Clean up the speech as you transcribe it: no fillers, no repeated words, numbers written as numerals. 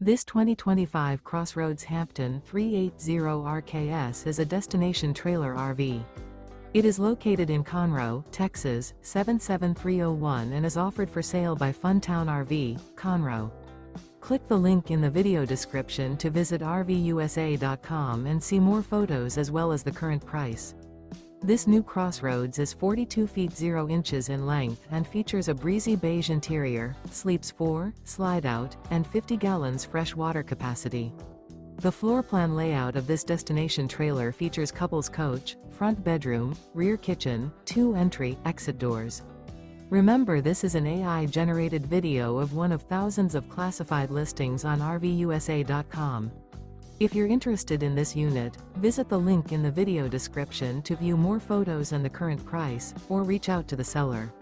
This 2025 CrossRoads Hampton 380 RKS is a destination trailer RV. It is located in Conroe, Texas, 77301 and is offered for sale by Funtown RV, Conroe. Click the link in the video description to visit RVUSA.com and see more photos as well as the current price. This new CrossRoads is 42 feet 0 inches in length and features a breezy beige interior, sleeps 4, slide-out, and 50 gallons fresh water capacity. The floor plan layout of this destination trailer features couples coach, front bedroom, rear kitchen, 2 entry/exit doors. Remember, this is an AI-generated video of one of thousands of classified listings on RVUSA.com. If you're interested in this unit, visit the link in the video description to view more photos and the current price, or reach out to the seller.